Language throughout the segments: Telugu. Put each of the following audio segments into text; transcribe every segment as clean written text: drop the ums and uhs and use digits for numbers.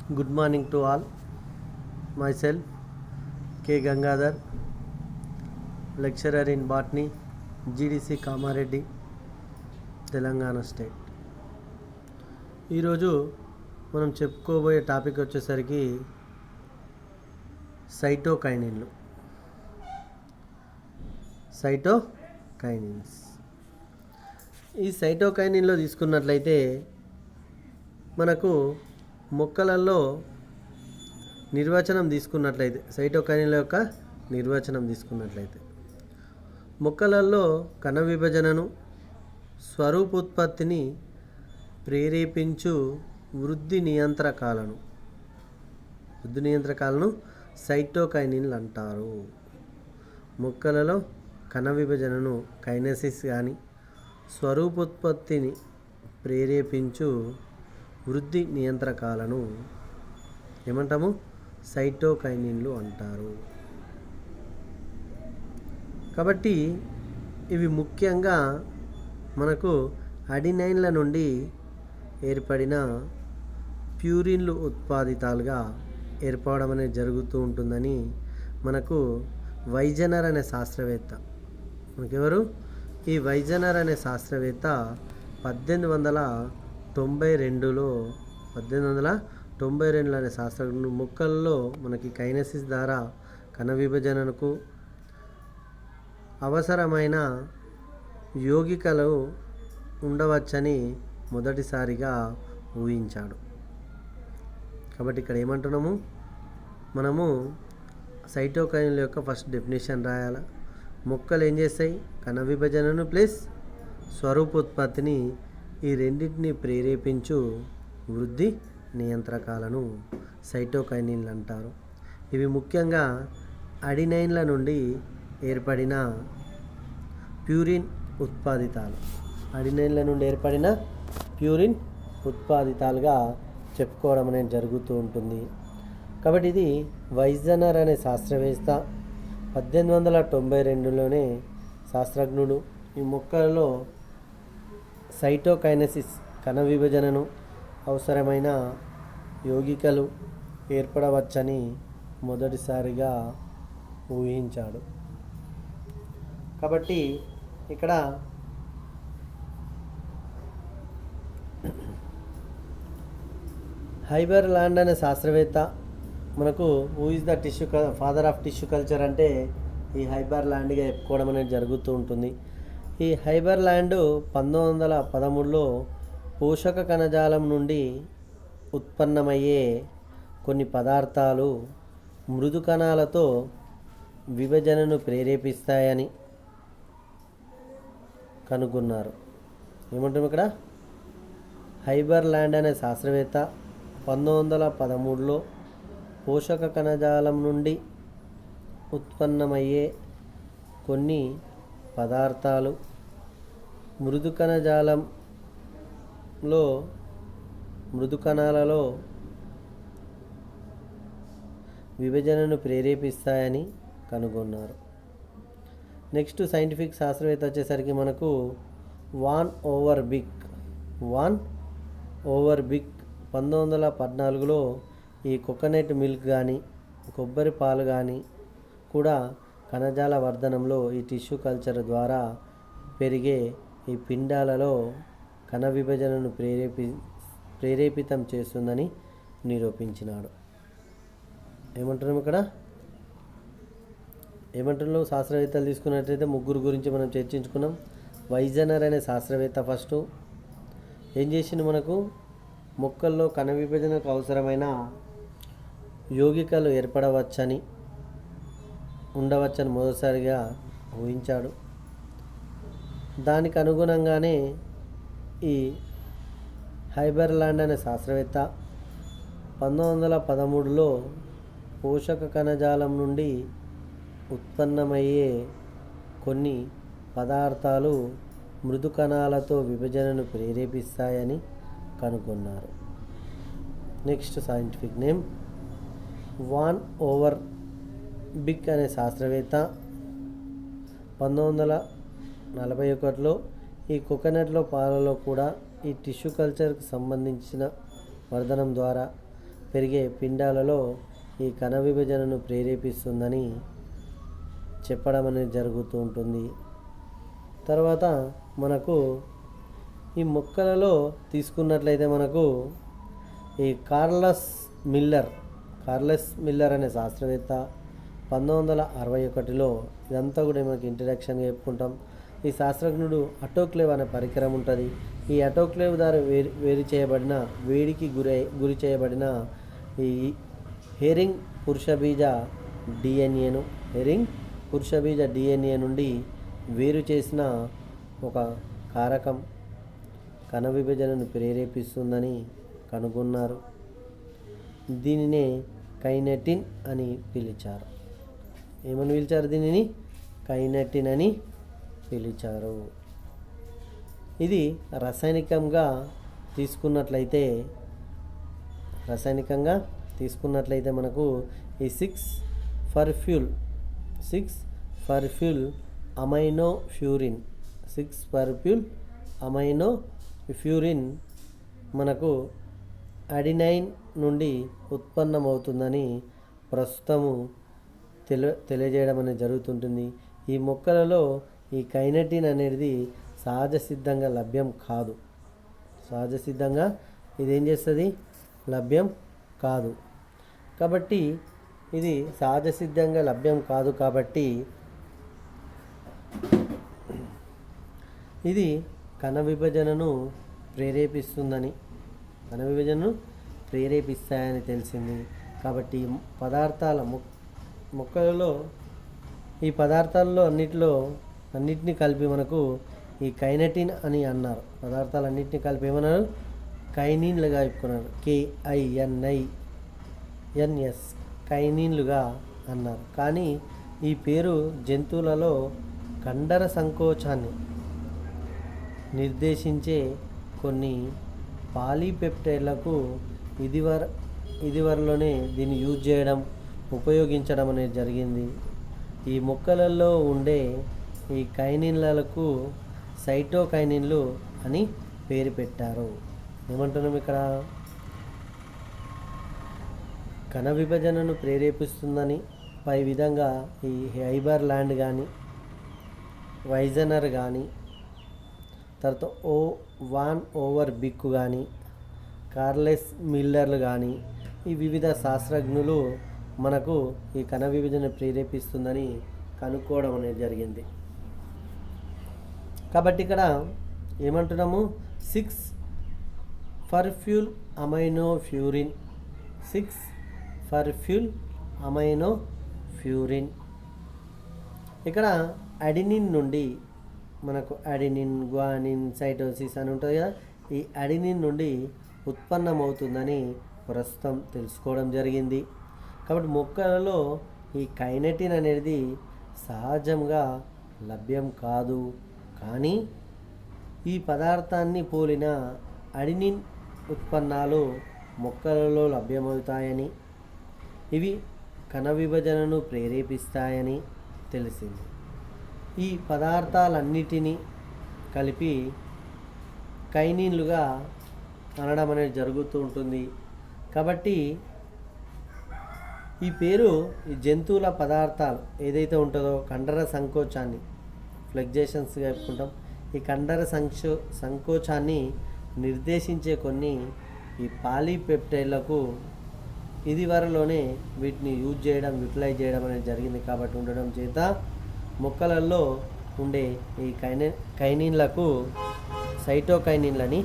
Good morning to all. Myself K. Gangadhar, lecturer in botany, GDC Kamareddy, Telangana state. ఈరోజు మనం చెప్పుకోబోయే టాపిక్ వచ్చేసరికి సైటోకైనిన్స్. ఈ సైటోకైనిన్లో తీసుకున్నట్లయితే మనకు మొక్కలలో నిర్వచనం తీసుకున్నట్లయితే సైటోకైనిన్ల యొక్క నిర్వచనం తీసుకున్నట్లయితే మొక్కలలో కణ విభజనను, స్వరూపోత్పత్తిని ప్రేరేపించు వృద్ధి నియంత్రకాలను సైటోకైనిన్లు అంటారు. మొక్కలలో కణ విభజనను కైనసిస్ కానీ, స్వరూపోత్పత్తిని ప్రేరేపించు వృద్ధి నియంత్రకాలను ఏమంటాము? సైటోకైనిన్లు అంటారు. కాబట్టి ఇవి ముఖ్యంగా మనకు అడినైన్ల నుండి ఏర్పడిన ప్యూరిన్లు ఉత్పాదితాలుగా ఏర్పడడం అనేది జరుగుతూ ఉంటుందని మనకు వైజనర్ అనే శాస్త్రవేత్త, మనకెవరు? ఈ వైజనర్ అనే శాస్త్రవేత్త 1892 అనే శాస్త్రజ్ఞుడు మొక్కల్లో మనకి కైనసిస్ ద్వారా కణ విభజనకు అవసరమైన యోగికలు ఉండవచ్చని మొదటిసారిగా ఊహించాడు. కాబట్టి ఇక్కడ ఏమంటున్నాము? మనము సైటోకైనిన్ల యొక్క ఫస్ట్ డెఫినేషన్ రాయాలి. మొక్కలు ఏం చేస్తాయి? కణ విభజనను ప్లస్ స్వరూపోత్పత్తిని, ఈ రెండింటిని ప్రేరేపించు వృద్ధి నియంత్రకాలను సైటోకైనిన్లు అంటారు. ఇవి ముఖ్యంగా అడినైన్ల నుండి ఏర్పడిన ప్యూరిన్ ఉత్పాదితాలుగా చెప్పుకోవడం అనేది జరుగుతూ ఉంటుంది. కాబట్టి ఇది వైజనర్ అనే శాస్త్రవేత్త 1892లోనే శాస్త్రజ్ఞుడు ఈ మొక్కలలో సైటోకైనసిస్ కణ విభజనను అవసరమైన యోగికలు ఏర్పడవచ్చని మొదటిసారిగా ఊహించాడు. కాబట్టి ఇక్కడ హైబర్ ల్యాండ్ అనే శాస్త్రవేత్త మనకు who is the father of tissue culture అంటే ఈ హైబర్ ల్యాండ్గా చెప్పుకోవడం అనేది జరుగుతూ ఉంటుంది. ఈ హైబర్ ల్యాండ్ 1913లో పోషక కణజాలం నుండి ఉత్పన్నమయ్యే కొన్ని పదార్థాలు మృదు కణాలతో విభజనను ప్రేరేపిస్తాయని కనుగొన్నారు. ఏమంటాం ఇక్కడ? హైబర్ ల్యాండ్ అనే శాస్త్రవేత్త 1913లో పోషక కణజాలం నుండి ఉత్పన్నమయ్యే కొన్ని పదార్థాలు మృదు కణాలలో విభజనను ప్రేరేపిస్తాయని కనుగొన్నారు. నెక్స్ట్ సైంటిఫిక్ శాస్త్రవేత్త వచ్చేసరికి మనకు వాన్ ఓవర్ బిక్ 1914లో ఈ కోకోనట్ మిల్క్ కానీ, కొబ్బరి పాలు కానీ కూడా కణజాల వర్ధనంలో ఈ టిష్యూ కల్చర్ ద్వారా పెరిగే ఈ పిండాలలో కణ విభజనను ప్రేరేపితం చేస్తుందని నిరూపించినాడు. ఏమంటున్నాం ఇక్కడ? ఏమంటున్నాం? శాస్త్రవేత్తలు తీసుకున్నట్లయితే ముగ్గురు గురించి మనం చర్చించుకున్నాం. వైజనర్ అనే శాస్త్రవేత్త ఫస్ట్ ఏం చేసిండు? మనకు మొక్కల్లో కణ విభజనకు అవసరమైన యోగికలు ఉండవచ్చని మొదటిసారిగా ఊహించాడు. దానికి అనుగుణంగానే ఈ హైబర్ ల్యాండ్ అనే శాస్త్రవేత్త 1913లో పోషక కణజాలం నుండి ఉత్పన్నమయ్యే కొన్ని పదార్థాలు మృదు కణాలతో విభజనను ప్రేరేపిస్తాయని కనుగొన్నారు. Next scientific name van Overbeek అనే శాస్త్రవేత్త 1941లో ఈ కోకోనట్లో పాలలో కూడా ఈ టిష్యూ కల్చర్కి సంబంధించిన వర్ధనం ద్వారా పెరిగే పిండాలలో ఈ కణ విభజనను ప్రేరేపిస్తుందని చెప్పడం అనేది జరుగుతూ ఉంటుంది. తర్వాత మనకు ఈ మొక్కలలో తీసుకున్నట్లయితే మనకు ఈ కార్లస్ మిల్లర్ అనే శాస్త్రవేత్త 1961లో, ఇదంతా కూడా మనకి ఇంట్రడక్షన్గా చెప్పుకుంటాం. ఈ శాస్త్రజ్ఞుడు అటోక్లేవ్ అనే పరికరం ఉంటుంది. ఈ అటోక్లేవ్ ద్వారా వేడికి గురి చేయబడిన ఈ హెరింగ్ పురుషబీజ డిఎన్ఏ నుండి వేరు చేసిన ఒక కారకం కణ విభజనను ప్రేరేపిస్తుందని కనుగొన్నారు. దీనినే కైనెటిన్ అని పిలిచారు. ఏమని పిలిచారు? దీనిని కైనెటిన్ అని పిలిచారు. ఇది రాసాయనికంగా తీసుకున్నట్లయితే మనకు ఈ 6-ఫర్ఫ్యూల్ అమైనోఫ్యూరిన్ మనకు అడినైన్ నుండి ఉత్పన్నమవుతుందని ప్రస్తుతము తెలియజేయడం అనేది జరుగుతుంటుంది. ఈ మొక్కలలో ఈ కైనెటిన్ అనేది సహజ సిద్ధంగా ఇదేం చేస్తుంది? లభ్యం కాదు. కాబట్టి ఇది సహజ సిద్ధంగా లభ్యం కాదు కాబట్టి ఇది కణ విభజనను ప్రేరేపిస్తాయని తెలిసింది. కాబట్టి మొక్కలలో ఈ పదార్థాల్లో అన్నిటినీ కలిపి మనకు ఈ కైనెటిన్ అని అన్నారు. పదార్థాలన్నింటినీ కలిపి ఏమన్నారు? కైనిన్లుగా చెప్పుకున్నారు. KININS కైనిన్లుగా అన్నారు. కానీ ఈ పేరు జంతువులలో కండర సంకోచాన్ని నిర్దేశించే కొన్ని పాలీపెప్టైడ్లకు ఇదివరలోనే దీన్ని ఉపయోగించడం అనేది జరిగింది. ఈ మొక్కలలో ఉండే ఈ కైనిన్లకు సైటోకైనిన్లు అని పేరు పెట్టారు. ఏమంటున్నాం ఇక్కడ? కణ విభజనను ప్రేరేపిస్తుందని పై విధంగా ఈ హైబర్ ల్యాండ్ కానీ, వైజనర్ కానీ, తర్వాత వాన్ ఓవర్ బిక్ కానీ, కార్లెస్ మిల్లర్లు కానీ, ఈ వివిధ శాస్త్రజ్ఞులు మనకు ఈ కణ విభజన ప్రేరేపిస్తుందని కనుక్కోవడం అనేది జరిగింది. కాబట్టి ఇక్కడ ఏమంటున్నాము? 6-ఫర్ఫ్యూల్ అమైనోఫ్యూరిన్ ఇక్కడ అడినిన్ నుండి మనకు గువానిన్, సైటోసిస్ అని ఉంటుంది కదా. ఈ అడినిన్ నుండి ఉత్పన్నమవుతుందని ప్రస్తుతం తెలుసుకోవడం జరిగింది. కాబట్టి మొక్కలలో ఈ కైనెటిన్ అనేది సహజంగా లభ్యం కాదు. కానీ ఈ పదార్థాన్ని పోలిన అడినిన్ ఉత్పన్నాలు మొక్కలలో లభ్యమవుతాయని, ఇవి కణ విభజనను ప్రేరేపిస్తాయని తెలిసింది. ఈ పదార్థాలన్నిటినీ కలిపి కైనిన్లుగా అనడం అనేది జరుగుతూ ఉంటుంది. కాబట్టి ఈ పేరు ఈ జంతువుల పదార్థాలు ఏదైతే ఉంటుందో కండర సంకోచాన్ని ఫ్లెక్జేషన్స్గా చెప్పుకుంటాం. ఈ కండర సంకోచాన్ని నిర్దేశించే కొన్ని ఈ పాలీపెప్టైడ్లకు ఇదివరలోనే వీటిని యూటిలైజ్ చేయడం అనేది జరిగింది. కాబట్టి ఉండడం చేత మొక్కలలో ఉండే ఈ కైనిన్లకు సైటోకైనిన్లని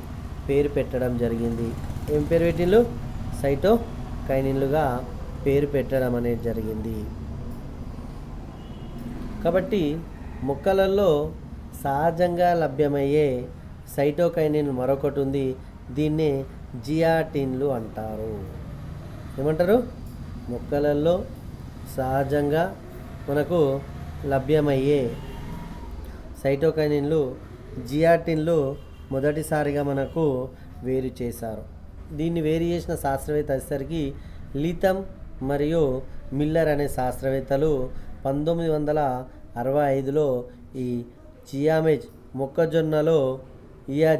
పేరు పెట్టడం జరిగింది. ఏం పేరు పెట్టిండ్రు? సైటోకైనిన్లుగా పేరు పెట్టడం అనేది జరిగింది. కాబట్టి మొక్కలలో సహజంగా లభ్యమయ్యే సైటోకైనిన్ మరొకటి ఉంది. దీన్నే జియాటిన్లు అంటారు. ఏమంటారు? మొక్కలలో సహజంగా మనకు లభ్యమయ్యే సైటోకైనిన్లు జియాటిన్లు మొదటిసారిగా మనకు వేరు చేశారు. దీన్ని వేరు చేసిన శాస్త్రవేత్త వచ్చేసరికి లీథమ్ మరియు మిల్లర్ అనే శాస్త్రవేత్తలు 1965లో ఈ జియామెజ్ మొక్కజొన్నలో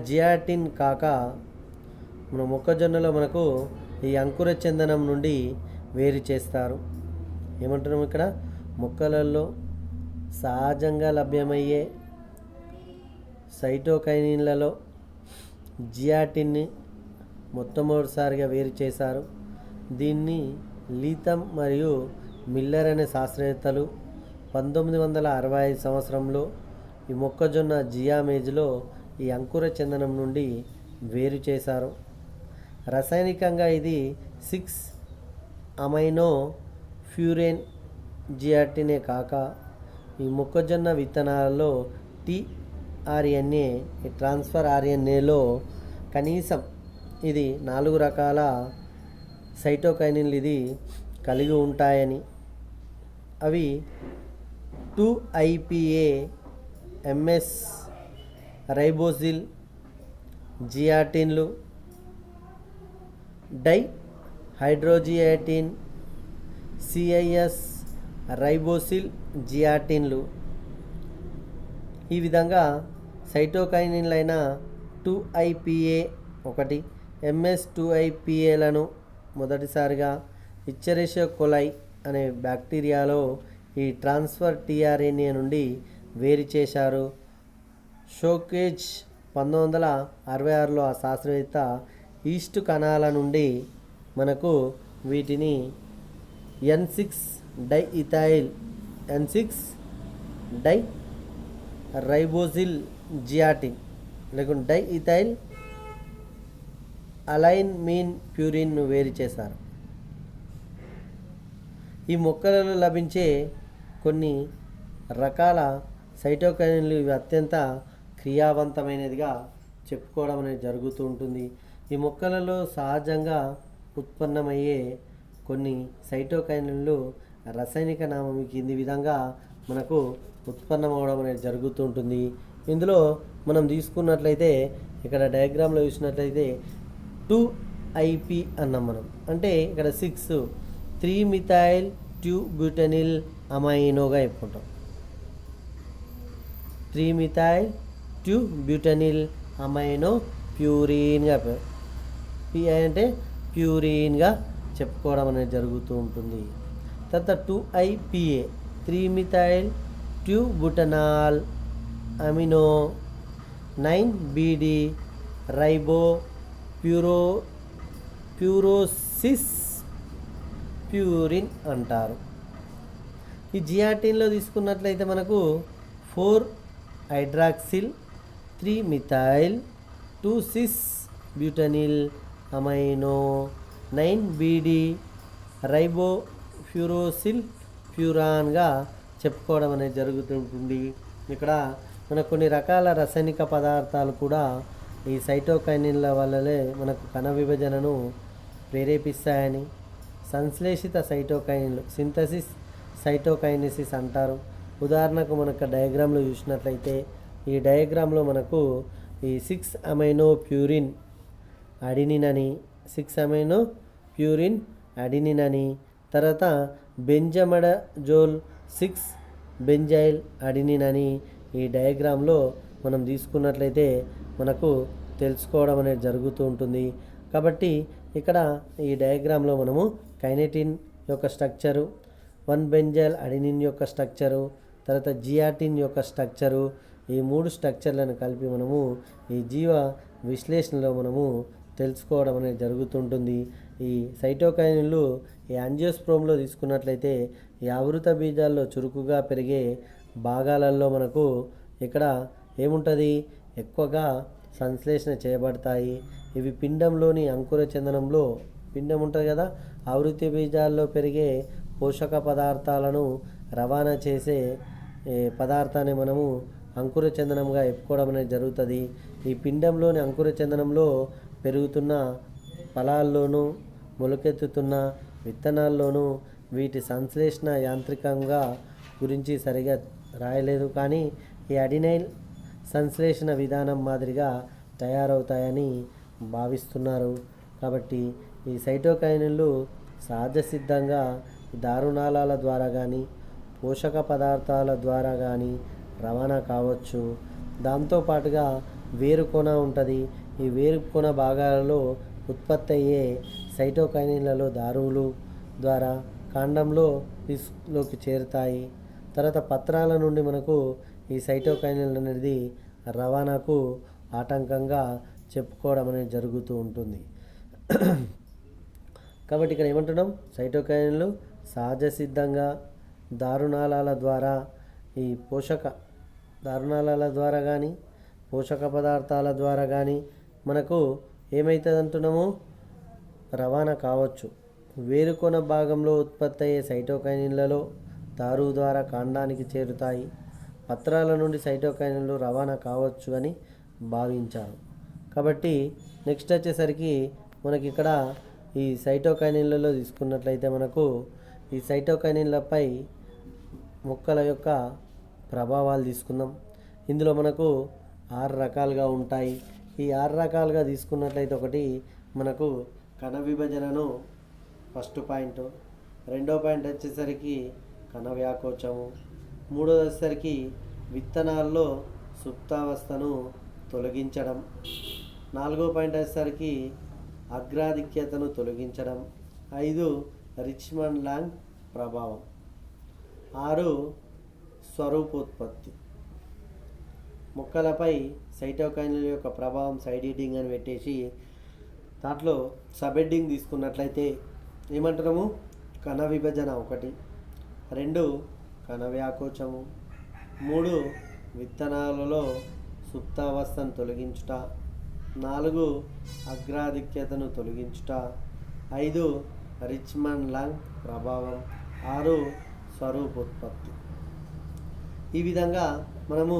జియాటిన్ కాక మొక్కజొన్నలో మనకు ఈ అంకుర చందనం నుండి వేరు చేస్తారు. ఏమంటున్నాం ఇక్కడ, మొక్కలలో సహజంగా లభ్యమయ్యే సైటోకైనిన్లలో జియాటిన్ని మొట్టమొదటిసారిగా వేరు చేశారు. దీన్ని లీథమ్ మరియు మిల్లర్ అనే శాస్త్రవేత్తలు 1965 సంవత్సరంలో ఈ మొక్కజొన్న జియామేజ్లో ఈ అంకుర చందనం నుండి వేరు చేశారు. రసాయనికంగా ఇది 6 అమైనో ఫ్యూరేన్ జియాటినే కాక ఈ మొక్కజొన్న విత్తనాలలో టిఆర్ఎన్ఏ ట్రాన్స్ఫర్ ఆర్ఎన్ఏలో కనీసం ఇది 4 రకాల సైటోకైనిన్లు ఇది కలిగి ఉంటాయని, అవి 2-IPA, MS, రైబోసిల్ జియాటిన్లు, డైహైడ్రోజియాటిన్, CIS, రైబోసిల్ జియాటిన్లు. ఈ విధంగా సైటోకైనిన్లైన 2-IPA ఒకటి, MS 2-IPAలను మొదటిసారిగా ఇచ్చెరిషియా కొలై అనే బ్యాక్టీరియాలో ఈ ట్రాన్స్ఫర్ టిఆర్ఎన్ఏ నుండి వేరు చేశారు. షోకేజ్ 1966లో ఆ శాస్త్రవేత్త ఈస్ట్ కణాల నుండి మనకు వీటిని N6 డైఇథైల్ డై రైబోసిల్ జియాటిన్ లేకుంటే డైఇథైల్ అలైన్ మీన్ ప్యూరిన్ను వేరు చేశారు. ఈ మొక్కలలో లభించే కొన్ని రకాల సైటోకైనిన్లు ఇవి అత్యంత క్రియావంతమైనదిగా చెప్పుకోవడం అనేది జరుగుతూ ఉంటుంది. ఈ మొక్కలలో సహజంగా ఉత్పన్నమయ్యే కొన్ని సైటోకైనిన్లు రసాయనిక నామం కింది విధంగా మనకు ఉత్పన్నమవడం అనేది జరుగుతూ ఉంటుంది. ఇందులో మనం తీసుకున్నట్లయితే ఇక్కడ డయాగ్రామ్లో చూసినట్లయితే 2IP అన్నాం మనం, అంటే ఇక్కడ 6 3-మిథైల్ 2-బ్యూటెనిల్ అమైనోగా చెప్పుకుంటాం. 3-మిథైల్ 2-బ్యూటెనిల్ అమైనో ప్యూరిన్గా, పిఐ అంటే ప్యూరిన్గా చెప్పుకోవడం అనేది జరుగుతూ ఉంటుంది. తర్వాత 2-IPA 3-మిథైల్ 2-బుటనాల్ అమినో 9-BD రైబో ప్యూరోసిస్ ప్యూరిన్ అంటారు. ఈ జియాటిన్లో తీసుకున్నట్లయితే మనకు 4-హైడ్రాక్సిల్ 3-మిథైల్ 2-సిస్-బ్యూటనిల్ అమైనో 9-BD రైబో ప్యూరోసిల్ ప్యూరాన్గా చెప్పుకోవడం అనేది జరుగుతుంటుంది. ఇక్కడ మనకు కొన్ని రకాల రసాయనిక పదార్థాలు కూడా ఈ సైటోకైనిన్ల వల్లనే మనకు కణ విభజనను ప్రేరేపిస్తాయని, సంశ్లేషిత సైటోకైనిన్లు సింథసిస్ సైటోకైనెసిస్ అంటారు. ఉదాహరణకు మనకు డయాగ్రామ్లో చూసినట్లయితే ఈ డయాగ్రామ్లో మనకు ఈ 6 అమైనో ప్యూరిన్ అడినిన్ అని, 6 అమైనో ప్యూరిన్ అడినిన్ అని, తర్వాత బెంజమడజోల్ 6 బెంజైల్ అడినిన్ అని ఈ డయాగ్రామ్లో మనం తీసుకున్నట్లయితే మనకు తెలుసుకోవడం అనేది జరుగుతూ ఉంటుంది. కాబట్టి ఇక్కడ ఈ డయాగ్రామ్లో మనము కైనెటిన్ యొక్క స్ట్రక్చరు, 1 బెంజైల్ అడినిన్ యొక్క స్ట్రక్చరు, తర్వాత జియాటిన్ యొక్క స్ట్రక్చరు, ఈ 3 స్ట్రక్చర్లను కలిపి మనము ఈ జీవ విశ్లేషణలో మనము తెలుసుకోవడం అనేది జరుగుతుంటుంది. ఈ సైటోకైనిన్లు ఈ యాంజియోస్ప్రోమ్లో తీసుకున్నట్లయితే ఈ ఆవృత బీజాల్లో చురుకుగా పెరిగే భాగాలలో మనకు ఇక్కడ ఏముంటుంది, ఎక్కువగా సంశ్లేషణ చేయబడతాయి. ఇవి పిండంలోని అంకుర చందనంలో, పిండం ఉంటుంది కదా, ఆవృత బీజాల్లో పెరిగే పోషక పదార్థాలను రవాణా చేసే పదార్థాన్ని మనము అంకుర చందనంగా చెప్పుకోవడం అనేది జరుగుతుంది. ఈ పిండంలోని అంకుర చందనంలో పెరుగుతున్న ఫలాల్లోనూ మొలకెత్తుతున్న విత్తనాల్లోనూ వీటి సంశ్లేషణ యాంత్రికంగా గురించి సరిగా రాయలేదు, కానీ ఈ అడినైల్ సంశ్లేషణ విధానం మాదిరిగా తయారవుతాయని భావిస్తున్నారు. కాబట్టి ఈ సైటోకైనిన్లు సహజ సిద్ధంగా దారునాళాల ద్వారా కానీ పోషక పదార్థాల ద్వారా కానీ రవాణా కావచ్చు. దాంతోపాటుగా వేరుకొన ఉంటుంది. ఈ వేరుకొన భాగాలలో ఉత్పత్తి అయ్యే సైటోకైనిన్లలో దారువులు ద్వారా కాండంలో లోకి చేరుతాయి. తర్వాత పత్రాల నుండి మనకు ఈ సైటోకైనిన్ అనేది రవాణాకు ఆటంకంగా చెప్పుకోవడం అనేది జరుగుతూ ఉంటుంది. కాబట్టి ఇక్కడ ఏమంటున్నాం, సైటోకైనిన్లు సహజ సిద్ధంగా దారునాళాల ద్వారా ఈ దారునాళాల ద్వారా కానీ పోషక పదార్థాల ద్వారా కానీ మనకు ఏమవుతుంది అంటున్నాము, రవాణా కావచ్చు. వేరుకొన భాగంలో ఉత్పత్తి అయ్యే సైటోకైనిన్లలో దారువు ద్వారా కాండానికి చేరుతాయి. పత్రాల నుండి సైటోకైనిన్లు రవాణా కావచ్చు అని భావించారు. కాబట్టి నెక్స్ట్ వచ్చేసరికి మనకి ఇక్కడ ఈ సైటోకైనిన్లలో తీసుకున్నట్లయితే మనకు ఈ సైటోకైనిన్లపై మొక్కల యొక్క ప్రభావాలు తీసుకుందాం. ఇందులో మనకు 6 రకాలుగా ఉంటాయి. ఈ 6 రకాలుగా తీసుకున్నట్లయితే ఒకటి మనకు కణ విభజనను ఫస్ట్ పాయింట్, రెండో పాయింట్ వచ్చేసరికి కణ వ్యాకోచము, మూడోది వచ్చేసరికి విత్తనాల్లో సుప్తావస్థను తొలగించడం, నాలుగో పాయింట్ వచ్చేసరికి అగ్రాధిక్యతను తొలగించడం, 5 రిచ్మండ్ లాంగ్ ప్రభావం, 6 స్వరూపోత్పత్తి. మొక్కలపై సైటోకైనిన్ల యొక్క ప్రభావం సైడ్ హెడ్డింగ్ అని పెట్టేసి దాంట్లో సబ్ హెడ్డింగ్ తీసుకున్నట్లయితే ఏమంటున్నాము, కణ విభజన 1, 2 కణ వ్యాకోచము, 3 విత్తనాలలో సుప్తావస్థను తొలగించుట, 4 అగ్రాధిక్యతను తొలగించుట, 5 రిచ్మండ్ లాంగ్ ప్రభావం, 6 స్వరూపోత్పత్తి. ఈ విధంగా మనము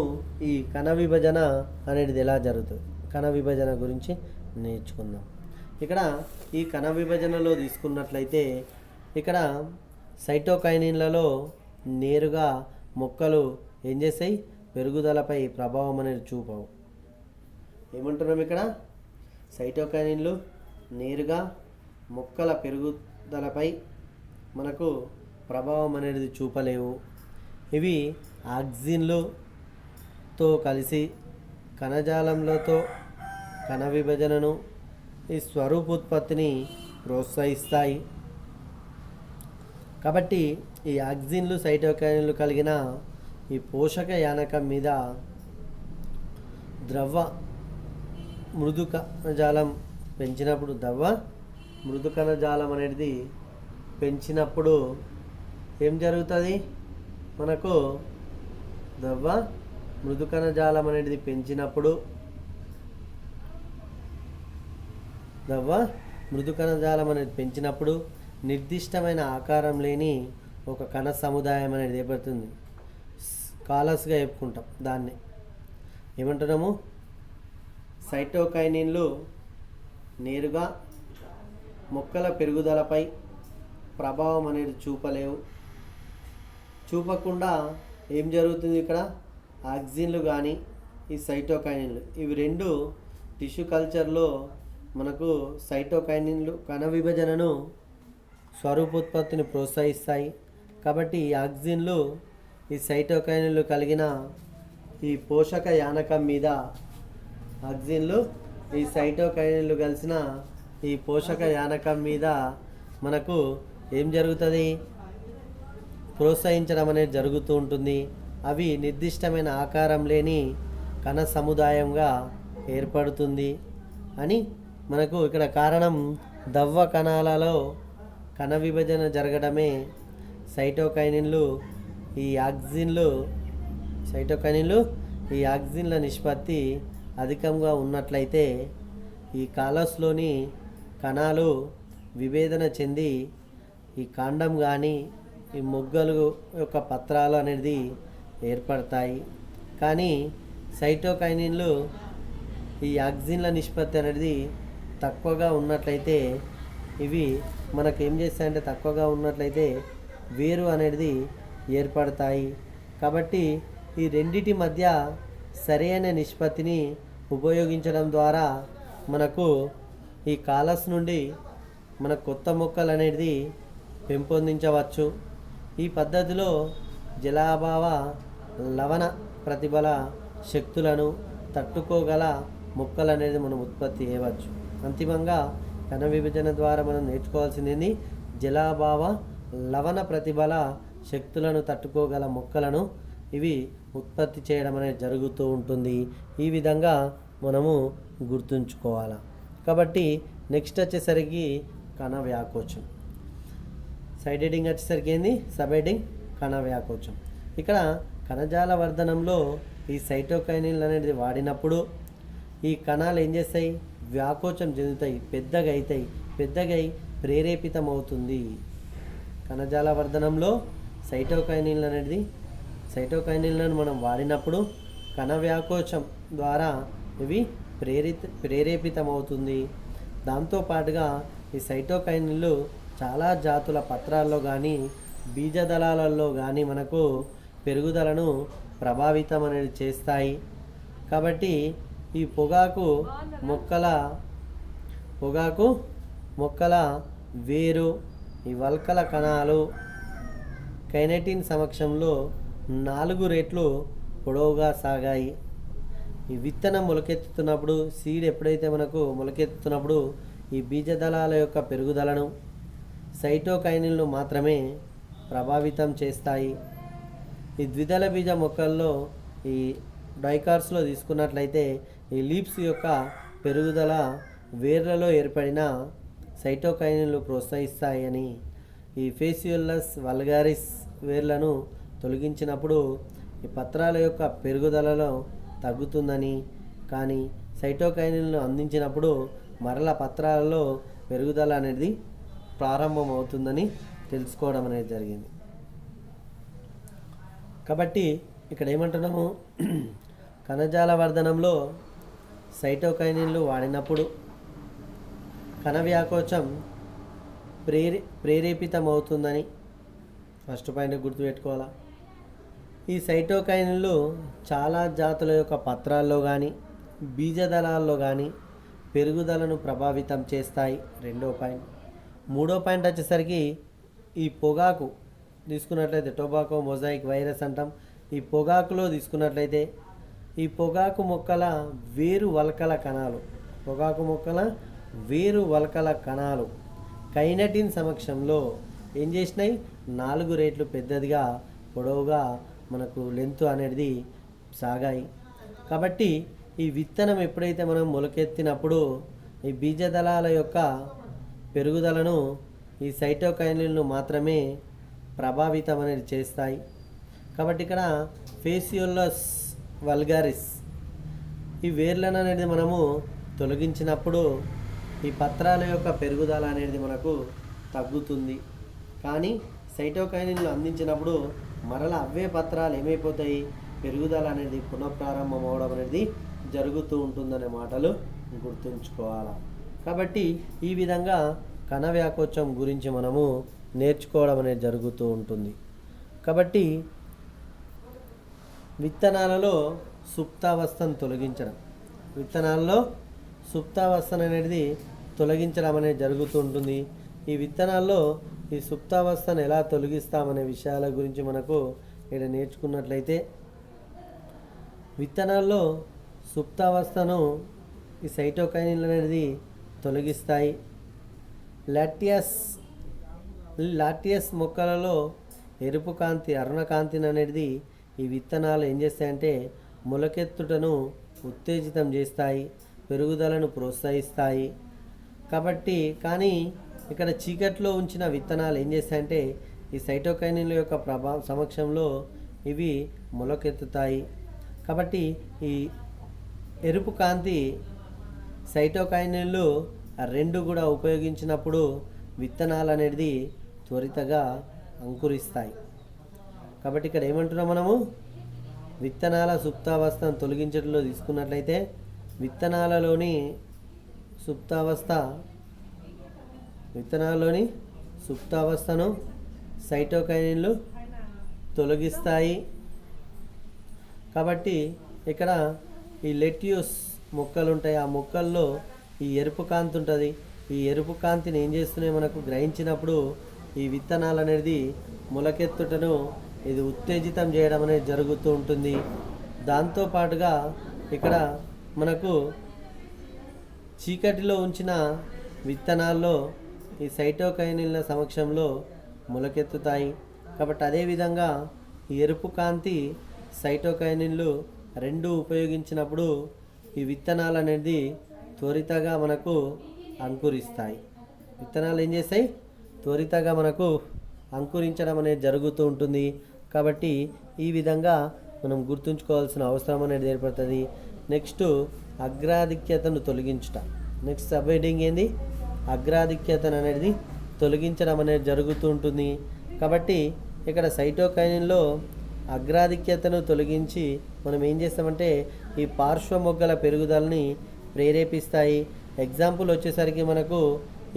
ఈ కణ విభజన అనేది ఎలా జరుగుతుంది, కణ విభజన గురించి నేర్చుకుందాం. ఇక్కడ ఈ కణ విభజనలో తీసుకున్నట్లయితే ఇక్కడ సైటోకైనిన్లలో నేరుగా మొక్కలు ఏం చేస్తాయి, పెరుగుదలపై ప్రభావం అనేది చూపవు. ఏమంటున్నాం ఇక్కడ, సైటోకైనిన్లు నేరుగా మొక్కల పెరుగుదలపై మనకు ప్రభావం అనేది చూపలేవు. ఇవి ఆక్సిన్లతో కలిసి కణజాలంతో కణ విభజనను, ఈ స్వరూపోత్పత్తిని ప్రోత్సహిస్తాయి. కాబట్టి ఈ ఆక్సిన్లు సైటోకైనిన్లు కలిగిన ఈ పోషక యానకం మీద మృదు కణజాలం పెంచినప్పుడు మృదు కణజాలం అనేది పెంచినప్పుడు ఏం జరుగుతుంది, మనకు మృదు కణజాలం అనేది పెంచినప్పుడు మృదు కణజాలం అనేది పెంచినప్పుడు నిర్దిష్టమైన ఆకారం లేని ఒక కణ సముదాయం అనేది ఏర్పడుతుంది. కాలస్గా చెప్పుకుంటాం దాన్ని. ఏమంటున్నాము, సైటోకైనిన్లు నేరుగా మొక్కల పెరుగుదలపై ప్రభావం అనేది చూపకుండా ఏం జరుగుతుంది, ఇక్కడ ఆక్సిన్లు కానీ ఈ సైటోకైనిన్లు ఇవి రెండు టిష్యూ కల్చర్లో మనకు సైటోకైనిన్లు కణ విభజనను, స్వరూపోత్పత్తిని ప్రోత్సహిస్తాయి. కాబట్టి ఈ ఆక్సిన్లు ఈ సైటోకైనిన్లు కలిగిన ఈ పోషక యానకం మీద ఈ సైటోకైనిన్లు కలిసిన ఈ పోషక యానకం మీద మనకు ఏం జరుగుతుంది, ప్రోత్సహించడం అనేది జరుగుతూ ఉంటుంది. అవి నిర్దిష్టమైన ఆకారం లేని కణ సముదాయంగా ఏర్పడుతుంది అని మనకు ఇక్కడ కారణం. కణాలలో కణ విభజన జరగడమే సైటోకైనిన్లు ఈ ఆక్సిన్ల నిష్పత్తి అధికంగా ఉన్నట్లయితే ఈ కాలస్లోని కణాలు విభేదన చెంది ఈ కాండం కానీ ఈ మొగ్గలు యొక్క పత్రాలు అనేది ఏర్పడతాయి. కానీ సైటోకైనిన్లు ఈ ఆక్సిన్ల నిష్పత్తి అనేది తక్కువగా ఉన్నట్లయితే ఇవి మనకు ఏం చేస్తాయంటే తక్కువగా ఉన్నట్లయితే వేరు అనేది ఏర్పడతాయి. కాబట్టి ఈ రెండిటి మధ్య సరైన నిష్పత్తిని ఉపయోగించడం ద్వారా మనకు ఈ కాలస్ నుండి మన కొత్త మొక్కలు అనేది పెంపొందించవచ్చు. ఈ పద్ధతిలో జలాభావ లవణ ప్రతిబల శక్తులను తట్టుకోగల మొక్కలు అనేది మనం ఉత్పత్తి చేయవచ్చు. అంతిమంగా కణ విభజన ద్వారా మనం నేర్చుకోవాల్సింది జలాభావ లవణ ప్రతిబల శక్తులను తట్టుకోగల మొక్కలను ఇవి ఉత్పత్తి చేయడం అనేది జరుగుతూ ఉంటుంది. ఈ విధంగా మనము గుర్తుంచుకోవాలి. కాబట్టి నెక్స్ట్ వచ్చేసరికి కణ వ్యాకోచం. సైడ్ హెడింగ్ వచ్చేసరికి ఏంది? సబ్ హెడింగ్ కణ వ్యాకోచం. ఇక్కడ కణజాల వర్ధనంలో ఈ సైటోకైనిన్ అనేది వాడినప్పుడు ఈ కణాలు ఏం చేస్తాయి? వ్యాకోచం చెందుతాయి, పెద్దగా అవుతాయి. పెద్దగై ప్రేరేపితం అవుతుంది. కణజాల వర్ధనంలో సైటోకైనిన్లను మనం వాడినప్పుడు కణ వ్యాకోచం ద్వారా ఇవి ప్రేరేపితమవుతుంది. దాంతోపాటుగా ఈ సైటోకైనిన్లు చాలా జాతుల పత్రాల్లో కానీ బీజదళాలలో కానీ మనకు పెరుగుదలను ప్రభావితం అనేది చేస్తాయి. కాబట్టి ఈ పొగాకు మొక్కల వేరు, ఈ వల్కల కణాలు కైనెటిన్ సమక్షంలో 4 రెట్లు పొడవుగా సాగాయి. ఈ విత్తనం మొలకెత్తుతున్నప్పుడు, సీడ్ ఎప్పుడైతే మనకు మొలకెత్తుతున్నప్పుడు ఈ బీజదళాల యొక్క పెరుగుదలను సైటోకైనిన్లు మాత్రమే ప్రభావితం చేస్తాయి. ఈ ద్విదళ బీజ మొక్కల్లో ఈ డైకార్స్లో తీసుకున్నట్లయితే ఈ లీప్స్ యొక్క పెరుగుదల వేర్లలో ఏర్పడిన సైటోకైనిన్లు ప్రోత్సహిస్తాయని, ఈ ఫేసియోలస్ వల్గారిస్ వేర్లను తొలగించినప్పుడు ఈ పత్రాల యొక్క పెరుగుదలలో తగ్గుతుందని, కానీ సైటోకైనిన్లను అందించినప్పుడు మరల పత్రాలలో పెరుగుదల అనేది ప్రారంభమవుతుందని తెలుసుకోవడం అనేది జరిగింది. కాబట్టి ఇక్కడ ఏమంటున్నాము? కణజాల వర్ధనంలో సైటోకైనిన్లు వాడినప్పుడు కణ వ్యాకోచం ప్రేరేపితమవుతుందని ఫస్ట్ పాయింట్ గుర్తుపెట్టుకోవాలా. ఈ సైటోకైనిన్లు చాలా జాతుల యొక్క పత్రాల్లో కానీ బీజదళాల్లో కానీ పెరుగుదలను ప్రభావితం చేస్తాయి. రెండో పాయింట్. మూడో పాయింట్ వచ్చేసరికి ఈ పొగాకు తీసుకున్నట్లయితే టొబాకో మొజాయిక్ వైరస్ అంటాం. ఈ పొగాకులో తీసుకున్నట్లయితే ఈ పొగాకు మొక్కల వేరు వల్కల కణాలు కైనటిన్ సమక్షంలో ఏం చేసినాయి? 4 రెట్లు పెద్దదిగా పొడవుగా మనకు లెంత్ అనేది సాగాయి. కాబట్టి ఈ విత్తనం ఎప్పుడైతే మనం మొలకెత్తినప్పుడు ఈ బీజదళాల యొక్క పెరుగుదలను ఈ సైటోకైనిన్లు మాత్రమే ప్రభావితం అనేది చేస్తాయి. కాబట్టి ఇక్కడ ఫేసియోలస్ వల్గారిస్ ఈ వేర్లను అనేది మనము తొలగించినప్పుడు ఈ పత్రాల యొక్క పెరుగుదల అనేది మనకు తగ్గుతుంది. కానీ సైటోకైనిన్లు అందించినప్పుడు మరలా అవే పత్రాలు ఏమైపోతాయి? పెరుగుదల అనేది పునఃప్రారంభం అవడం అనేది జరుగుతూ ఉంటుందనే మాటలు గుర్తుంచుకోవాలి. కాబట్టి ఈ విధంగా కణ వ్యాకోచం గురించి మనము నేర్చుకోవడం అనేది జరుగుతూ ఉంటుంది. కాబట్టి విత్తనాలలో సుప్తావస్థను తొలగించడం అనేది జరుగుతూ ఉంటుంది. ఈ విత్తనాల్లో ఈ సుప్తావస్థను ఎలా తొలగిస్తామనే విషయాల గురించి మనకు ఇక్కడ నేర్చుకున్నట్లయితే, విత్తనాల్లో సుప్తావస్థను ఈ సైటోకైనిన్లు అనేది తొలగిస్తాయి. లాటియస్ మొక్కలలో ఎరుపు కాంతి అరుణకాంతిని అనేది ఈ విత్తనాలు ఏం చేస్తాయంటే మొలకెత్తుటను ఉత్తేజితం చేస్తాయి, పెరుగుదలను ప్రోత్సహిస్తాయి. కాబట్టి కానీ ఇక్కడ చీకట్లో ఉంచిన విత్తనాలు ఏం చేస్తాయంటే ఈ సైటోకైనిన్ల యొక్క సమక్షంలో ఇవి మొలకెత్తుతాయి. కాబట్టి ఈ ఎరుపు కాంతి సైటోకైనిన్లు రెండు కూడా ఉపయోగించినప్పుడు విత్తనాలు అనేది త్వరితగా అంకురిస్తాయి. కాబట్టి ఇక్కడ ఏమంటున్నాం మనము? విత్తనాల సుప్తావస్థను తొలగించడంలో తీసుకున్నట్లయితే విత్తనాలలోని సుప్తావస్థను సైటోకైనిన్లు తొలగిస్తాయి. కాబట్టి ఇక్కడ ఈ లెట్యూస్ మొక్కలు ఉంటాయి, ఆ మొక్కల్లో ఈ ఎరుపు కాంతి ఉంటుంది. ఈ ఎరుపు కాంతిని ఏం చేస్తున్నాయి? మనకు గ్రహించినప్పుడు ఈ విత్తనాలు అనేది మొలకెత్తుటను ఇది ఉత్తేజితం చేయడం అనేది జరుగుతూ ఉంటుంది. దాంతోపాటుగా ఇక్కడ మనకు చీకటిలో ఉంచిన విత్తనాల్లో ఈ సైటోకైనిన్ల సమక్షంలో మొలకెత్తుతాయి. కాబట్టి అదేవిధంగా ఈ ఎరుపు కాంతి సైటోకైనిన్లు రెండు ఉపయోగించినప్పుడు ఈ విత్తనాలు అనేది త్వరితగా మనకు అంకురిస్తాయి. విత్తనాలు ఏం చేస్తాయి? త్వరితగా మనకు అంకురించడం అనేది జరుగుతూ ఉంటుంది. కాబట్టి ఈ విధంగా మనం గుర్తుంచుకోవాల్సిన అవసరం అనేది ఏర్పడుతుంది. నెక్స్ట్ అగ్రాధిక్యతను తొలగించుట. నెక్స్ట్ సబ్ హెడ్డింగ్ ఏంది? అగ్రాధిక్యతను అనేది తొలగించడం అనేది జరుగుతూ ఉంటుంది. కాబట్టి ఇక్కడ సైటోకైనిన్లో అగ్రాధిక్యతను తొలగించి మనం ఏం చేస్తామంటే ఈ పార్శ్వ మొగ్గల పెరుగుదలని ప్రేరేపిస్తాయి. ఎగ్జాంపుల్ వచ్చేసరికి మనకు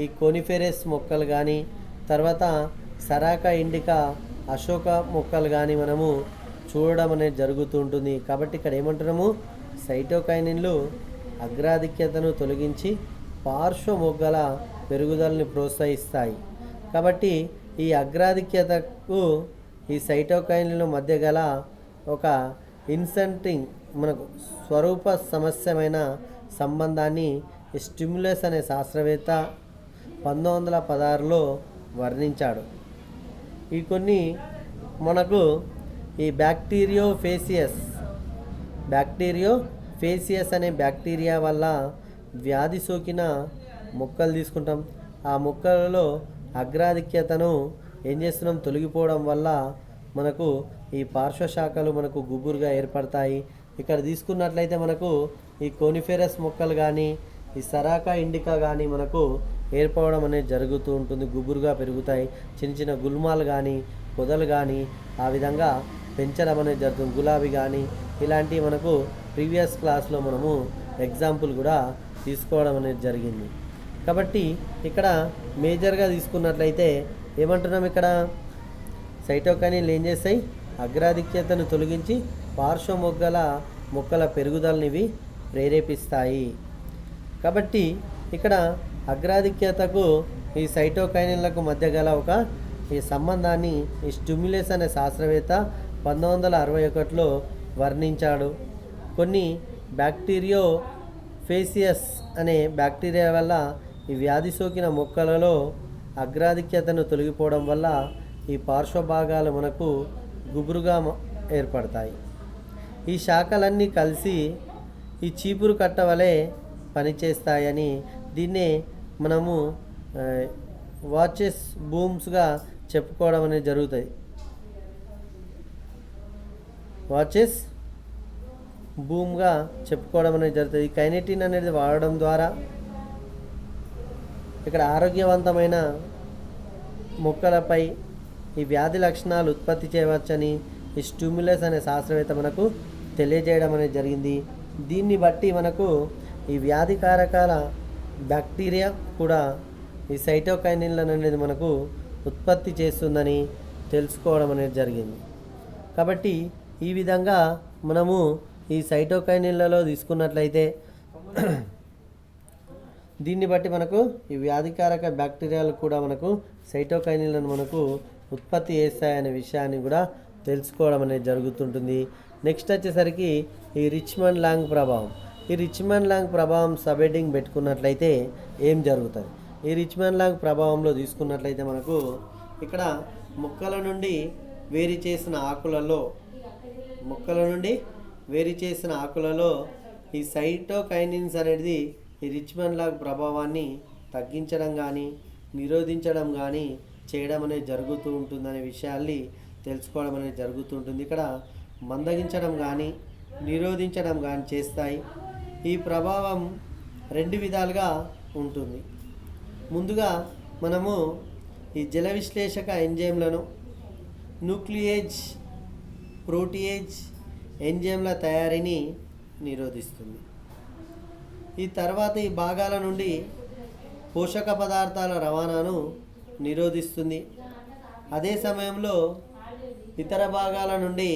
ఈ కోనిఫెరస్ మొక్కలు కానీ, తర్వాత సరాకా ఇండికా అశోక మొక్కలు కానీ మనము చూడడం అనేది జరుగుతూ ఉంటుంది. కాబట్టి ఇక్కడ ఏమంటున్నాము? సైటోకైనిన్లు అగ్రాధిక్యతను తొలగించి పార్శ్వ మొగ్గల పెరుగుదలని ప్రోత్సహిస్తాయి. కాబట్టి ఈ అగ్రాధిక్యతకు ఈ సైటోకైన్ల మధ్య గల ఒక ఇన్సెంటింగ్ మనకు స్వరూప సమస్యమైన సంబంధాన్ని స్టిమ్యులస్ అనే శాస్త్రవేత్త 1916లో వర్ణించాడు. ఈ కొన్ని మనకు ఈ బ్యాక్టీరియోఫేసియస్ అనే బ్యాక్టీరియా వల్ల వ్యాధి సోకిన మొక్కలు తీసుకుంటాం. ఆ మొక్కలలో అగ్రాధిక్యతను ఏం చేస్తున్నాం? తొలగిపోవడం వల్ల మనకు ఈ పార్శ్వశాఖలు మనకు గుబురుగా ఏర్పడతాయి. ఇక్కడ తీసుకున్నట్లయితే మనకు ఈ కోనిఫెరస్ మొక్కలు కానీ, ఈ సరాకా ఇండికా కానీ మనకు ఏర్పడడం అనేది జరుగుతూ ఉంటుంది. గుబురుగా పెరుగుతాయి. చిన్న చిన్న గుల్మాలు కానీ, పొదలు కానీ ఆ విధంగా పెంచడం అనేది జరుగుతుంది. గులాబీ కానీ ఇలాంటివి మనకు ప్రీవియస్ క్లాస్లో మనము ఎగ్జాంపుల్ కూడా తీసుకోవడం అనేది జరిగింది. కాబట్టి ఇక్కడ మేజర్గా తీసుకున్నట్లయితే ఏమంటున్నాం? ఇక్కడ సైటోకైనిన్లు ఏం చేస్తాయి? అగ్రాధిక్యతను తొలగించి పార్శ్వ మొక్కల పెరుగుదలని ఇవి ప్రేరేపిస్తాయి. కాబట్టి ఇక్కడ అగ్రాధిక్యతకు ఈ సైటోకైనిన్లకు మధ్య గల ఒక ఈ సంబంధాన్ని ఈ స్టిమ్యులస్ అనే శాస్త్రవేత్త 1961లో వర్ణించాడు. కొన్ని బ్యాక్టీరియోఫేసియస్ అనే బ్యాక్టీరియా వల్ల ఈ వ్యాధి సోకిన మొక్కలలో అగ్రాధిక్యతను తొలగిపోవడం వల్ల ఈ పార్శ్వభాగాలు మనకు గుబురుగా ఏర్పడతాయి. ఈ శాఖలన్నీ కలిసి ఈ చీపురు కట్ట వలె పనిచేస్తాయని దీన్నే మనము వాచెస్ బూమ్స్గా చెప్పుకోవడం అనేది జరుగుతుంది. వాచెస్ బూమ్గా చెప్పుకోవడం అనేది జరుగుతుంది. ఈ కైనెటిన్ అనేది వాడడం ద్వారా ఇక్కడ ఆరోగ్యవంతమైన మొక్కలపై ఈ వ్యాధి లక్షణాలు ఉత్పత్తి చేయవచ్చని ఈ స్టిమ్యులస్ అనే శాస్త్రవేత్త మనకు తెలియజేయడం అనేది జరిగింది. దీన్ని బట్టి మనకు ఈ వ్యాధికారకాల బ్యాక్టీరియా కూడా ఈ సైటోకైనిన్లను అనేది మనకు ఉత్పత్తి చేస్తుందని తెలుసుకోవడం అనేది జరిగింది. కాబట్టి ఈ విధంగా మనము ఈ సైటోకైనిన్లలో తీసుకున్నట్లయితే దీన్ని బట్టి మనకు ఈ వ్యాధికారక బ్యాక్టీరియాలు కూడా మనకు సైటోకైనిన్లను మనకు ఉత్పత్తి చేస్తాయనే విషయాన్ని కూడా తెలుసుకోవడం అనేది జరుగుతుంటుంది. నెక్స్ట్ వచ్చేసరికి ఈ రిచ్మండ్ లాంగ్ ప్రభావం. ఈ రిచ్మండ్ లాంగ్ ప్రభావం సబ్ హెడ్డింగ్ పెట్టుకున్నట్లయితే ఏం జరుగుతుంది? ఈ రిచ్మండ్ లాంగ్ ప్రభావంలో తీసుకున్నట్లయితే మనకు ఇక్కడ మొక్కల నుండి వేరు చేసిన ఆకులలో ఈ సైటోకైనిన్స్ అనేది ఈ రిచ్మండ్ లాంగ్ ప్రభావాన్ని తగ్గించడం కానీ, నిరోధించడం కానీ చేయడం అనేది జరుగుతూ ఉంటుందనే విషయాల్ని తెలుసుకోవడం అనేది జరుగుతూ ఉంటుంది. ఇక్కడ మందగించడం కానీ, నిరోధించడం కానీ చేస్తాయి. ఈ ప్రభావం రెండు విధాలుగా ఉంటుంది. ముందుగా మనము ఈ జల విశ్లేషక ఎంజైమ్లను, న్యూక్లియేజ్, ప్రోటీయేజ్ ఎంజైమ్ల తయారీని నిరోధిస్తుంది. ఈ తర్వాత ఈ భాగాల నుండి పోషక పదార్థాల రవాణాను నిరోధిస్తుంది. అదే సమయంలో ఇతర భాగాల నుండి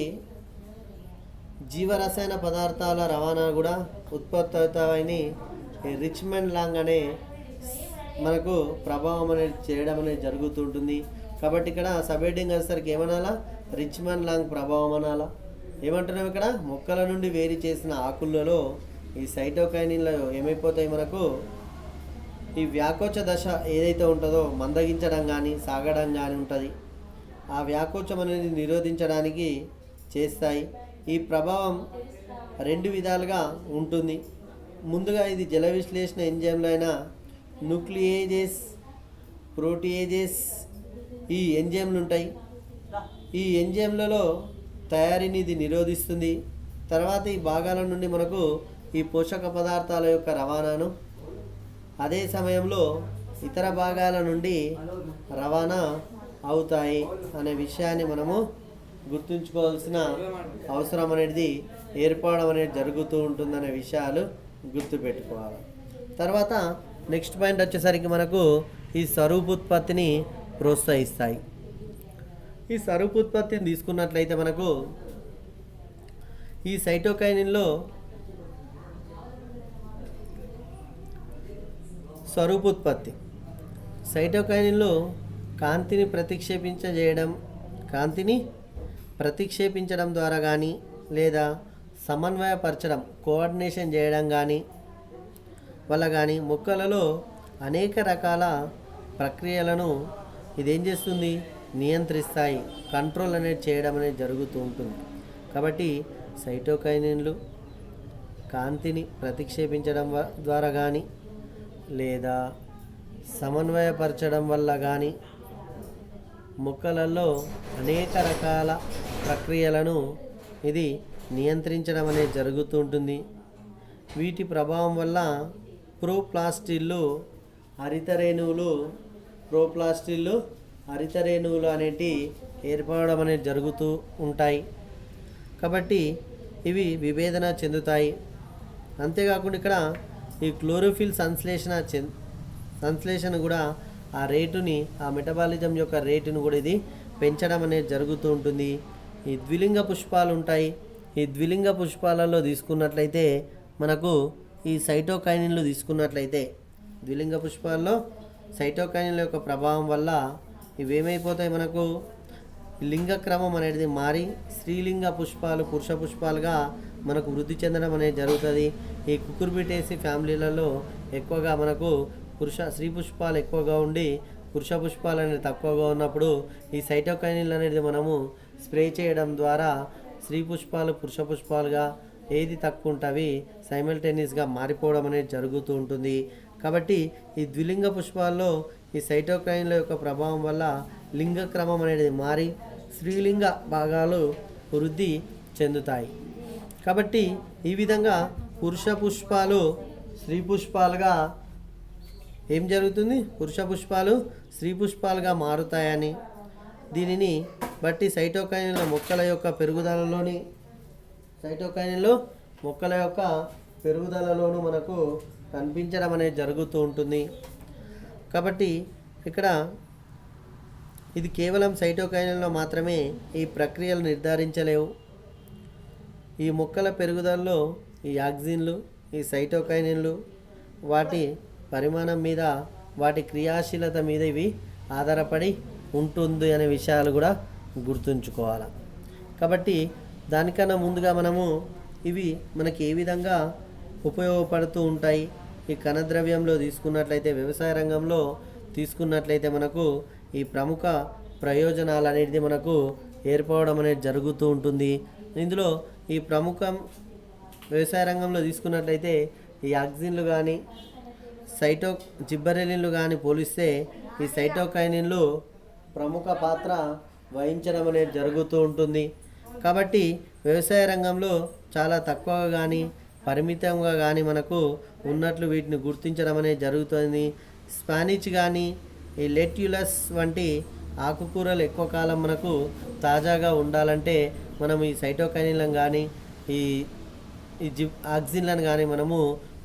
జీవరసాయన పదార్థాల రవాణా కూడా ఉత్పత్తి అవుతాయని రిచ్మండ్ లాంగ్ అనే మనకు ప్రభావం అనేది చేయడం అనేది జరుగుతుంటుంది. కాబట్టి ఇక్కడ సబ్ హెడ్డింగ్ వచ్చేసరికి ఏమనాలా? రిచ్మండ్ లాంగ్ ప్రభావం అనాలా. ఏమంటున్నాం? ఇక్కడ మొక్కల నుండి వేరు చేసిన ఆకులలో ఈ సైటోకైనిన్లు ఏమైపోతాయి? మనకు ఈ వ్యాకోచ దశ ఏదైతే ఉంటుందో మందగించడం కానీ సాగడం కానీ ఉంటుంది. ఆ వ్యాకోచం అనేది నిరోధించడానికి చేస్తాయి. ఈ ప్రభావం రెండు విధాలుగా ఉంటుంది. ముందుగా ఇది జల విశ్లేషణ ఎంజైమ్లు అయిన న్యూక్లియేజెస్, ప్రోటీయేజెస్ ఈ ఎంజైమ్లు ఉంటాయి. ఈ ఎంజైమ్లలో తయారీని ఇది నిరోధిస్తుంది. తర్వాత ఈ భాగాల నుండి మనకు ఈ పోషక పదార్థాల యొక్క రవాణాను, అదే సమయంలో ఇతర భాగాల నుండి రవాణా అవుతాయి అనే విషయాన్ని మనము గుర్తుంచుకోవాల్సిన అవసరం అనేది ఏర్పడడం అనేది జరుగుతూ ఉంటుందనే విషయాలు గుర్తుపెట్టుకోవాలి. తర్వాత నెక్స్ట్ పాయింట్ వచ్చేసరికి మనకు ఈ స్వరూపోత్పత్తిని ప్రోత్సహిస్తాయి. ఈ స్వరూపోత్పత్తిని తీసుకున్నట్లయితే మనకు ఈ సైటోకైనిన్లో స్వరూపోత్పత్తి, సైటోకైనిన్లో కాంతిని ప్రతిక్షేపించడం ద్వారా కానీ లేదా సమన్వయపరచడం కోఆర్డినేషన్ చేయడం కానీ వల్ల కానీ మొక్కలలో అనేక రకాల ప్రక్రియలను ఇదేం చేస్తుంది, నియంత్రిస్తాయి, కంట్రోల్ అనేది చేయడం అనేది జరుగుతూ ఉంటుంది. కాబట్టి సైటోకైనిన్లు కాంతిని ప్రతిక్షేపించడం ద్వారా కానీ లేదా సమన్వయపరచడం వల్ల కానీ మొక్కలలో అనేక రకాల ప్రక్రియలను ఇది నియంత్రించడం అనేది జరుగుతూ ఉంటుంది. వీటి ప్రభావం వల్ల ప్రోప్లాస్టిల్లు హరితరేణువులు అనేటి ఏర్పడడం అనేది జరుగుతూ ఉంటాయి. కాబట్టి ఇవి విభేదన చెందుతాయి. అంతేకాకుండా ఇక్కడ ఈ క్లోరోఫిల్ సంశ్లేషణ కూడా ఆ రేటుని, ఆ మెటబాలిజం యొక్క రేటును కూడా ఇది పెంచడం అనేది జరుగుతూ ఉంటుంది. ఈ ద్విలింగ పుష్పాలు ఉంటాయి. ఈ ద్విలింగ పుష్పాలలో తీసుకున్నట్లయితే మనకు ఈ సైటోకైనిన్లు తీసుకున్నట్లయితే ద్విలింగ పుష్పాల్లో సైటోకైనిన్ల యొక్క ప్రభావం వల్ల ఇవేమైపోతాయి, మనకు లింగక్రమం అనేది మారి స్త్రీలింగ పుష్పాలు పురుష పుష్పాలుగా మనకు వృద్ధి చెందడం అనేది జరుగుతుంది. ఈ కుకుర్బిటేసి ఫ్యామిలీలలో ఎక్కువగా మనకు స్త్రీ పుష్పాలు ఎక్కువగా ఉండి పురుష పుష్పాలు అనేది తక్కువగా ఉన్నప్పుడు ఈ సైటోకైనిన్లు అనేది మనము స్ప్రే చేయడం ద్వారా స్త్రీ పుష్పాలు పురుష పుష్పాలుగా ఏది తక్కువ ఉంటవి సైమల్టేనియస్గా మారిపోవడం అనేది జరుగుతూ ఉంటుంది. కాబట్టి ఈ ద్విలింగ పుష్పాల్లో ఈ సైటోకైన్ల యొక్క ప్రభావం వల్ల లింగక్రమం అనేది మారి స్త్రీలింగ భాగాలు వృద్ధి చెందుతాయి. కాబట్టి ఈ విధంగా పురుష పుష్పాలు స్త్రీ పుష్పాలుగా ఏం జరుగుతుంది, పురుష పుష్పాలు స్త్రీ పుష్పాలుగా మారుతాయని, దీనిని బట్టి సైటోకైనిన్ల మొక్కల యొక్క పెరుగుదలలోనూ మనకు కనిపించడం అనేది జరుగుతూ ఉంటుంది. కాబట్టి ఇక్కడ ఇది కేవలం సైటోకైనిన్లో మాత్రమే ఈ ప్రక్రియలు నిర్ధారించలేవు. ఈ మొక్కల పెరుగుదలలో ఈ ఆక్సిన్లు, ఈ సైటోకైనిన్లు వాటి పరిమాణం మీద, వాటి క్రియాశీలత మీద ఇవి ఆధారపడి ఉంటుంది అనే విషయాలు కూడా గుర్తుంచుకోవాలి. కాబట్టి దానికన్నా ముందుగా మనము ఇవి మనకి ఏ విధంగా ఉపయోగపడుతూ ఉంటాయి, ఈ కణద్రవ్యంలో తీసుకున్నట్లయితే, వ్యవసాయ రంగంలో తీసుకున్నట్లయితే మనకు ఈ ప్రముఖ ప్రయోజనాలు అనేది మనకు ఏర్పడడం అనేది జరుగుతూ ఉంటుంది. ఇందులో ఈ ప్రముఖ వ్యవసాయ రంగంలో తీసుకున్నట్లయితే ఈ ఆక్సిన్లు కానీ జిబ్బరెలిన్లు కానీ పోలిస్తే ఈ సైటోకైనిన్లు ప్రముఖ పాత్ర వహించడం అనేది జరుగుతూ ఉంటుంది. కాబట్టి వ్యవసాయ రంగంలో చాలా తక్కువగా కానీ పరిమితంగా కానీ మనకు ఉన్నట్లు వీటిని గుర్తించడం అనేది జరుగుతుంది. స్పానిచ్ కానీ ఈ లెట్యులస్ వంటి ఆకుకూరలు ఎక్కువ కాలం మనకు తాజాగా ఉండాలంటే మనం ఈ సైటోకైనిన్లను కానీ ఈ ఆక్సిన్లను కానీ మనము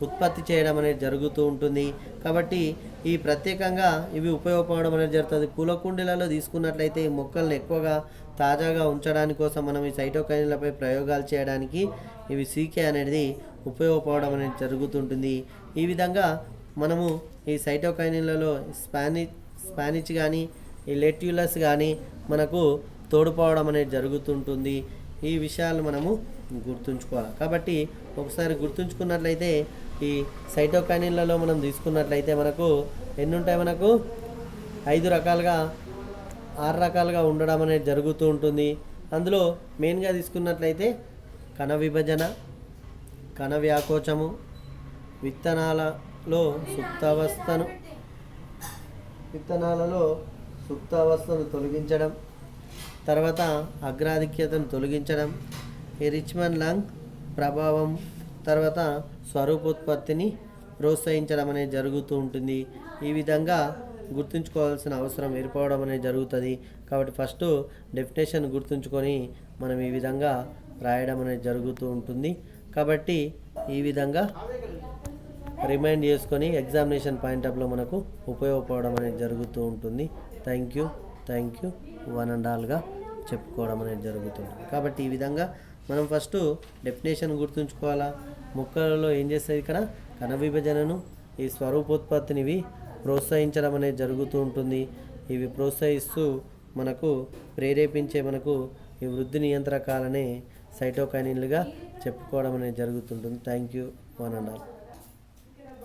ఉత్పత్తి చేయడం అనేది జరుగుతూ ఉంటుంది. కాబట్టి ఈ ప్రత్యేకంగా ఇవి ఉపయోగపడడం అనేది జరుగుతుంది. పూల కుండీలలో తీసుకున్నట్లయితే ఈ మొక్కలను ఎక్కువగా తాజాగా ఉంచడానికి కోసం మనం ఈ సైటోకైనిన్లపై ప్రయోగాలు చేయడానికి ఇవి సీకే అనేది ఉపయోగపడడం అనేది జరుగుతుంటుంది. ఈ విధంగా మనము ఈ సైటోకైనిన్లలో స్పానిచ్ కానీ ఈ లెట్యులస్ కానీ మనకు తోడ్పడడం అనేది జరుగుతుంటుంది. ఈ విషయాలు మనము గుర్తుంచుకోవాలి. కాబట్టి ఒకసారి గుర్తుంచుకున్నట్లయితే ఈ సైటోకైనిన్లలో మనం తీసుకున్నట్లయితే మనకు ఎన్ని ఉంటాయి, మనకు 5 రకాలుగా 6 రకాలుగా ఉండడం అనేది జరుగుతూ ఉంటుంది. అందులో మెయిన్గా తీసుకున్నట్లయితే కణ విభజన, కణ వ్యాకోచము, విత్తనాలలో సుప్తావస్థను తొలగించడం, తర్వాత అగ్రాధిక్యతను తొలగించడం, ఈ రిచ్మన్ లంగ్ ప్రభావం, తర్వాత స్వరూపోత్పత్తిని ప్రోత్సహించడం అనేది జరుగుతూ ఉంటుంది. ఈ విధంగా గుర్తుంచుకోవాల్సిన అవసరం ఏర్పడడం అనేది జరుగుతుంది. కాబట్టి ఫస్ట్ డెఫినేషన్ గుర్తుంచుకొని మనం ఈ విధంగా రాయడం అనేది జరుగుతూ ఉంటుంది. కాబట్టి ఈ విధంగా రిమైండ్ చేసుకొని ఎగ్జామినేషన్ పాయింట్ ఆఫ్లో మనకు ఉపయోగపడడం అనేది జరుగుతూ ఉంటుంది. థ్యాంక్ యూ వన్ అండ్ ఆల్గా చెప్పుకోవడం అనేది జరుగుతుంది. కాబట్టి ఈ విధంగా మనం ఫస్ట్ డెఫినేషన్ గుర్తుంచుకోవాలా. మొక్కలలో ఏం చేస్తుంది, ఇక్కడ కణ విభజనను, ఈ స్వరూపోత్పత్తిని ప్రోత్సహించడం అనేది జరుగుతూ ఉంటుంది. ఇవి ప్రోత్సహిస్తూ మనకు ప్రేరేపించే మనకు ఈ వృద్ధి నియంత్రకాలనే సైటోకైనిన్లుగా చెప్పుకోవడం అనేది జరుగుతుంటుంది. Thank you one and all.